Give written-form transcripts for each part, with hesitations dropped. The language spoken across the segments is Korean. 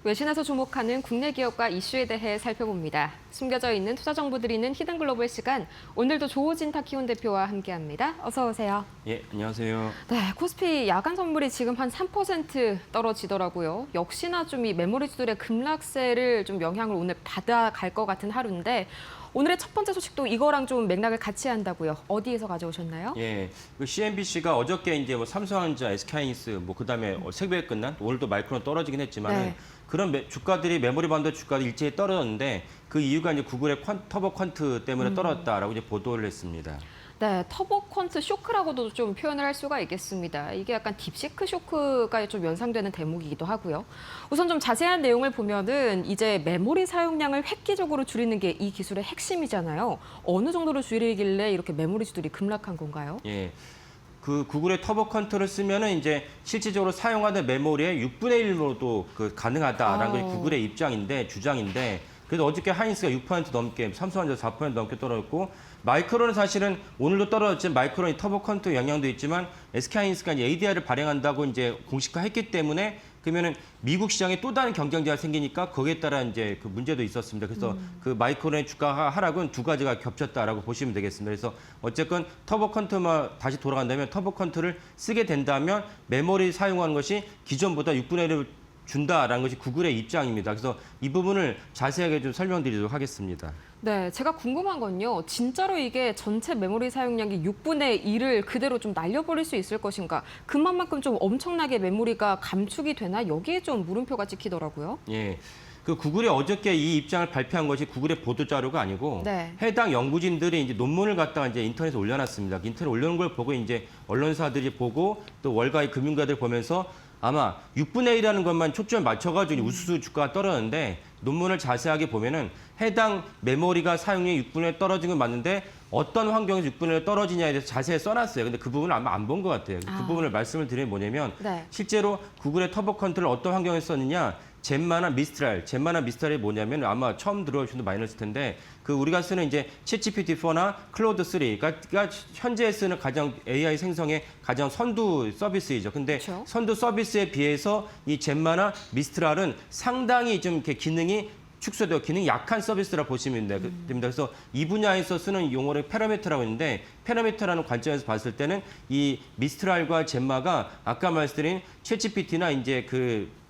외신에서 주목하는 국내 기업과 이슈에 대해 살펴봅니다. 숨겨져 있는 투자 정보 드리는 히든 글로벌 시간, 오늘도 조호진 타키온 대표와 함께합니다. 어서 오세요. 예, 안녕하세요. 네, 코스피 야간 선물이 지금 한 3% 떨어지더라고요. 역시나 좀 이 메모리주들의 급락세를 좀 영향을 오늘 받아갈 것 같은 하루인데 오늘의 첫 번째 소식도 이거랑 좀 맥락을 같이 한다고요. 어디에서 가져오셨나요? 예, 그 CNBC가 어저께 이제 뭐 삼성전자, SK하이닉스, 뭐 그다음에 새벽에 끝난 오늘도 마이크론 떨어지긴 했지만 네. 그런 주가들이 메모리 반도체 주가도 일제히 떨어졌는데 그 이유가 이제 구글의 터보 퀀트 때문에 떨어졌다라고 이제 보도를 했습니다. 네, 터보 퀀트 쇼크라고도 좀 표현을 할 수가 있겠습니다. 이게 약간 딥시크 쇼크가 좀 연상되는 대목이기도 하고요. 우선 좀 자세한 내용을 보면은 이제 메모리 사용량을 획기적으로 줄이는 게 이 기술의 핵심이잖아요. 어느 정도로 줄이길래 이렇게 메모리주들이 급락한 건가요? 예. 그 구글의 터보 퀀트를 쓰면은 이제 실질적으로 사용하는 메모리의 6분의 1로도 그 가능하다라는 것이 구글의 입장인데 주장인데 그래서 어저께 하이닉스가 6% 넘게, 삼성전자 4% 넘게 떨어졌고 마이크론은 사실은 오늘도 떨어졌지만 마이크론이 터보 퀀트 영향도 있지만 SK하이닉스가 이제 ADR을 발행한다고 이제 공식화했기 때문에 그러면은 미국 시장에 또 다른 경쟁자가 생기니까 거기에 따라 이제 그 문제도 있었습니다. 그래서 그 마이크론의 주가 하락은 두 가지가 겹쳤다라고 보시면 되겠습니다. 그래서 어쨌건 터보 퀀트만 다시 돌아간다면 터보 퀀트를 쓰게 된다면 메모리 사용하는 것이 기존보다 6분의 1을 준다라는 것이 구글의 입장입니다. 그래서 이 부분을 자세하게 좀 설명드리도록 하겠습니다. 네, 제가 궁금한 건요. 진짜로 이게 전체 메모리 사용량이 6분의 1을 그대로 좀 날려버릴 수 있을 것인가? 그만큼 좀 엄청나게 메모리가 감축이 되나? 여기에 좀 물음표가 찍히더라고요. 예. 그 구글이 어저께 이 입장을 발표한 것이 구글의 보도 자료가 아니고 네. 해당 연구진들이 이제 논문을 갖다가 이제 인터넷에 올려놨습니다. 인터넷에 올려놓은 걸 보고 이제 언론사들이 보고 또 월가의 금융가들 보면서 아마 6분의 1이라는 것만 초점을 맞춰가지고 우수수 주가가 떨어졌는데 논문을 자세하게 보면은 해당 메모리가 사용량이 6분의 1 떨어진 건 맞는데 어떤 환경에서 6분의 1 떨어지냐에 대해서 자세히 써놨어요. 근데 그 부분을 아마 안 본 것 같아요. 그 부분을 말씀을 드리면 뭐냐면 네. 실제로 구글의 터보 컨트롤 어떤 환경에서 썼느냐 젬마나 미스트랄이 뭐냐면 아마 처음 들어오신 분도 많이 있을 텐데 그 우리가 쓰는 이제 챗GPT-4나 클로드3가 현재 쓰는 가장 AI 생성의 가장 선두 서비스이죠. 근데 그렇죠. 선두 서비스에 비해서 이 젬마나 미스트랄은 상당히 좀 이렇게 기능이 축소되어 기능이 약한 서비스라 보시면 됩니다. 그래서 이 분야에서 쓰는 용어를 패러미터라고 했는데 패러미터라는 관점에서 봤을 때는 이 미스트랄과 젬마가 아까 말씀드린 챗GPT나 이제 그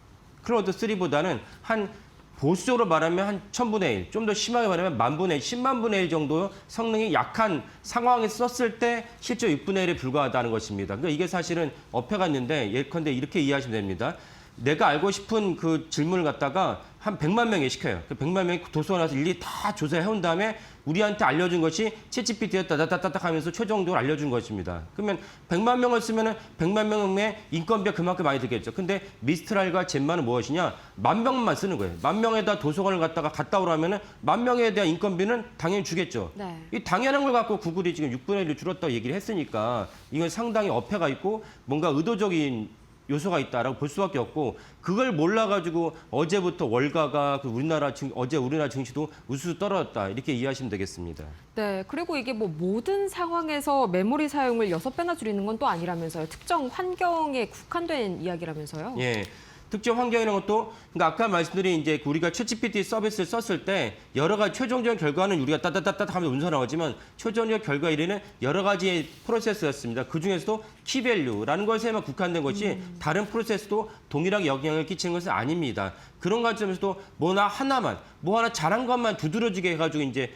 클로드 3보다는 한 보수적으로 말하면 한 1000분의 1, 좀 더 심하게 말하면 10,000분의 1, 10만 분의 1 정도 성능이 약한 상황에서 썼을 때 실제 6분의 1에 불과하다는 것입니다. 그러니까 이게 사실은 어폐가 있는데 예컨대 이렇게 이해하시면 됩니다. 내가 알고 싶은 그 질문을 갖다가 한 100만 명에 시켜요. 그 100만 명이 도서관에 가서 일일이 다 조사해온 다음에 우리한테 알려준 것이 챗GPT에 따다다다닥 하면서 최종적으로 알려준 것입니다. 그러면 100만 명을 쓰면은 100만 명의 인건비가 그만큼 많이 들겠죠. 근데 미스트랄과 젬마는 무엇이냐? 10,000명만 쓰는 거예요. 10,000명에다 도서관을 갔다 오라면은 10,000명에 대한 인건비는 당연히 주겠죠. 네. 이 당연한 걸 갖고 구글이 지금 6분의 1을 줄었다고 얘기를 했으니까 이건 상당히 어폐가 있고 뭔가 의도적인 요소가 있다라고 볼 수밖에 없고 그걸 몰라가지고 어제부터 월가가 어제 우리나라 증시도 우수수 떨어졌다 이렇게 이해하시면 되겠습니다. 네, 그리고 이게 뭐 모든 상황에서 메모리 사용을 6배나 줄이는 건 또 아니라면서요. 특정 환경에 국한된 이야기라면서요. 예. 특정 환경이라는 것도 그러니까 아까 말씀드린 이제 우리가 챗GPT 서비스를 썼을 때 여러 가지 최종적인 결과는 우리가 따따따따 하면 운서 나오지만 최종적 결과 이래는 여러 가지의 프로세스였습니다. 그 중에서도 키밸류라는 것에만 국한된 것이 다른 프로세스도 동일하게 영향을 끼치는 것은 아닙니다. 그런 관점에서도 뭐 하나 잘한 것만 두드러지게 해가지고 이제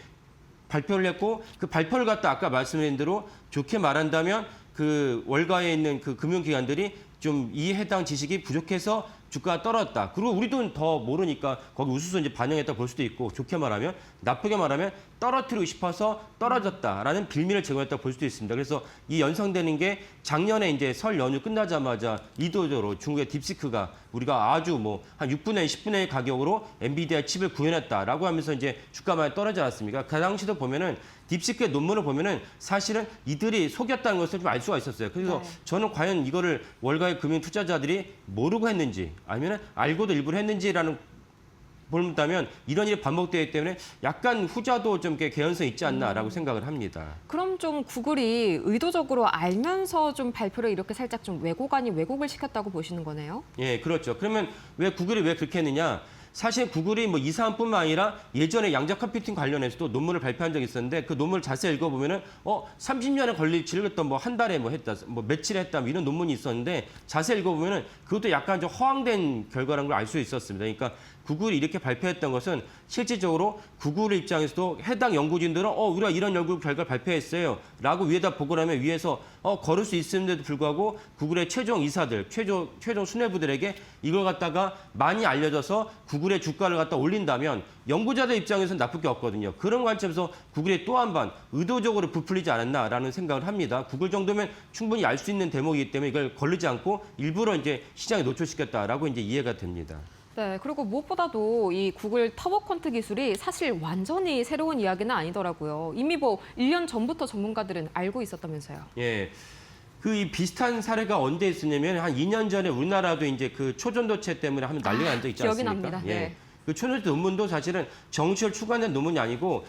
발표를 했고 그 발표를 갖다 아까 말씀드린 대로 좋게 말한다면 그 월가에 있는 그 금융기관들이 좀 이 해당 지식이 부족해서 주가가 떨어졌다. 그리고 우리도 더 모르니까 거기 우수수 이제 반영했다 볼 수도 있고 좋게 말하면 나쁘게 말하면 떨어뜨리고 싶어서 떨어졌다라는 빌미를 제공했다 볼 수도 있습니다. 그래서 이 연상되는 게 작년에 이제 설 연휴 끝나자마자 이도저로 중국의 딥시크가 우리가 아주 뭐 한 6분의 1, 10분의 1 가격으로 엔비디아 칩을 구현했다라고 하면서 이제 주가 많이 떨어지지 않았습니까? 그 당시도 보면은 딥시크의 논문을 보면은 사실은 이들이 속였다는 것을 좀 알 수가 있었어요. 그래서 네. 저는 과연 이거를 월가의 금융 투자자들이 모르고 했는지 아니면 알고도 일부러 했는지라는 본다면 이런 일이 반복되기 때문에 약간 후자도 좀 이렇게 개연성이 있지 않나라고 생각을 합니다. 그럼 좀 구글이 의도적으로 알면서 좀 발표를 이렇게 살짝 좀 왜곡 아닌 왜곡을 시켰다고 보시는 거네요? 예, 그렇죠. 그러면 왜 구글이 왜 그렇게 했느냐? 사실 구글이 뭐 이 사안뿐만 아니라 예전에 양자 컴퓨팅 관련해서도 논문을 발표한 적이 있었는데 그 논문을 자세히 읽어보면은 30년에 걸릴지를 뭐 한 달에 뭐 했다, 뭐 며칠에 했다 뭐 이런 논문이 있었는데 자세히 읽어보면은 그것도 약간 좀 허황된 결과라는 걸 알 수 있었습니다. 그러니까 구글이 이렇게 발표했던 것은 실질적으로 구글 입장에서도 해당 연구진들은 우리가 이런 연구 결과를 발표했어요 라고 위에다 보고 나면 위에서 걸을 수 있음에도 불구하고 구글의 최종 이사들, 최종 수뇌부들에게 이걸 갖다가 많이 알려져서 구글의 주가를 갖다 올린다면 연구자들 입장에서는 나쁠 게 없거든요. 그런 관점에서 구글이 또 한 번 의도적으로 부풀리지 않았나라는 생각을 합니다. 구글 정도면 충분히 알 수 있는 대목이기 때문에 이걸 걸리지 않고 일부러 이제 시장에 노출시켰다라고 이제 이해가 됩니다. 네, 그리고 무엇보다도 이 구글 터보 퀀트 기술이 사실 완전히 새로운 이야기는 아니더라고요. 이미 뭐 1년 전부터 전문가들은 알고 있었다면서요. 예. 이 비슷한 사례가 언제 있었냐면 한 2년 전에 우리나라도 이제 그 초전도체 때문에 한번 난리가 난 적 있지 기억이 않습니까? 납니다. 예. 네. 그 초전도체 논문도 사실은 정시를 추구하는 논문이 아니고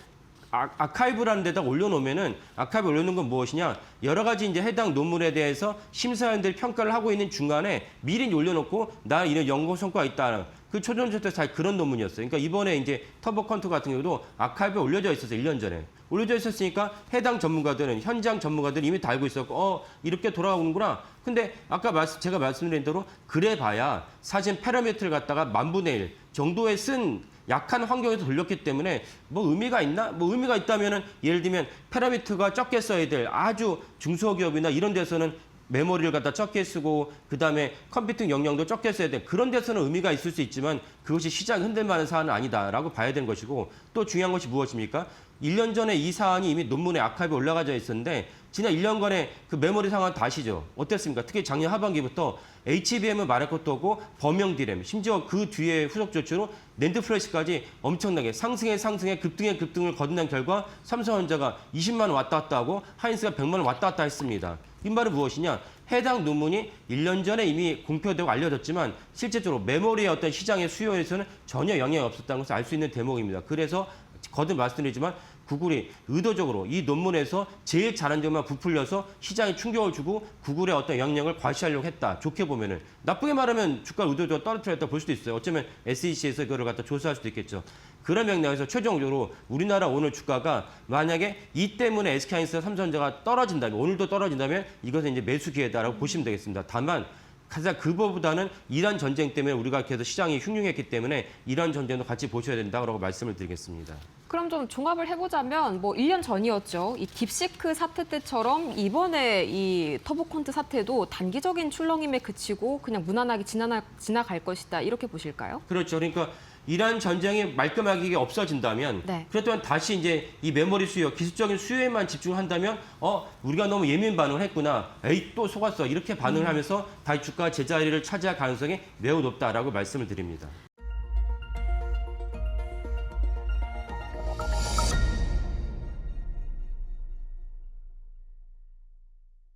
아카이브라는 데다 올려놓으면은 아카이브 올려놓은 건 무엇이냐? 여러 가지 이제 해당 논문에 대해서 심사위원들이 평가를 하고 있는 중간에 미리 올려놓고 나 이런 연구 성과가 있다. 그 초전도체 때 잘 그런 논문이었어요. 그러니까 이번에 이제 터보 퀀트 같은 경우도 아카이브에 올려져 있었어요. 1년 전에. 올려져 있었으니까 해당 전문가들은 현장 전문가들이 이미 다 알고 있었고 이렇게 돌아오는구나. 근데 아까 제가 말씀드린 대로 그래봐야 사실 패러미터를 갖다가 10,000분의 1 정도에 쓴 약한 환경에서 돌렸기 때문에 뭐 의미가 있나? 뭐 의미가 있다면은 예를 들면 패러미터가 적게 써야 될 아주 중소기업이나 이런 데서는 메모리를 갖다 적게 쓰고 그다음에 컴퓨팅 역량도 적게 써야 돼. 그런 데서는 의미가 있을 수 있지만 그것이 시장 흔들 만한 사안은 아니다라고 봐야 되는 것이고 또 중요한 것이 무엇입니까? 1년 전에 이 사안이 이미 논문에 아카이브에 올라가져 있었는데 지난 1년간의 그 메모리 상황 다 아시죠? 어땠습니까? 특히 작년 하반기부터 HBM은 말할 것도 없고 범용 디램, 심지어 그 뒤에 후속 조치로 낸드 플래시까지 엄청나게 상승에 급등을 거듭난 결과 삼성전자가 20만 원 왔다 갔다 하고 하이닉스가 100만 원 왔다 갔다 했습니다. 이 말은 무엇이냐? 해당 논문이 1년 전에 이미 공표되고 알려졌지만 실제적으로 메모리의 어떤 시장의 수요에서는 전혀 영향이 없었다는 것을 알 수 있는 대목입니다. 그래서 거듭 말씀드리지만 구글이 의도적으로 이 논문에서 제일 잘한 점만 부풀려서 시장에 충격을 주고 구글의 어떤 영향을 과시하려고 했다. 좋게 보면은. 나쁘게 말하면 주가를 의도적으로 떨어뜨렸다 볼 수도 있어요. 어쩌면 SEC에서 그거를 갖다 조사할 수도 있겠죠. 그런 맥락에서 최종적으로 우리나라 오늘 주가가 만약에 이 때문에 SK하이닉스와 삼성전자가 떨어진다면 오늘도 떨어진다면 이것은 이제 매수 기회다라고 보시면 되겠습니다. 다만 가장 그거보다는 이란 전쟁 때문에 우리가 계속 시장이 흉흉했기 때문에 이란 전쟁도 같이 보셔야 된다고 말씀을 드리겠습니다. 그럼 좀 종합을 해보자면 뭐 1년 전이었죠. 이 딥시크 사태 때처럼 이번에 이 터보 퀀트 사태도 단기적인 출렁임에 그치고 그냥 무난하게 지나갈 것이다. 이렇게 보실까요? 그렇죠. 그러니까 이란 전쟁이 말끔하게 없어진다면 네. 그렇다면 다시 이제 이 메모리 수요, 기술적인 수요에만 집중한다면 우리가 너무 예민 반응을 했구나. 에이 또 속았어. 이렇게 반응을 하면서 다시 주가 제자리를 차지할 가능성이 매우 높다라고 말씀을 드립니다.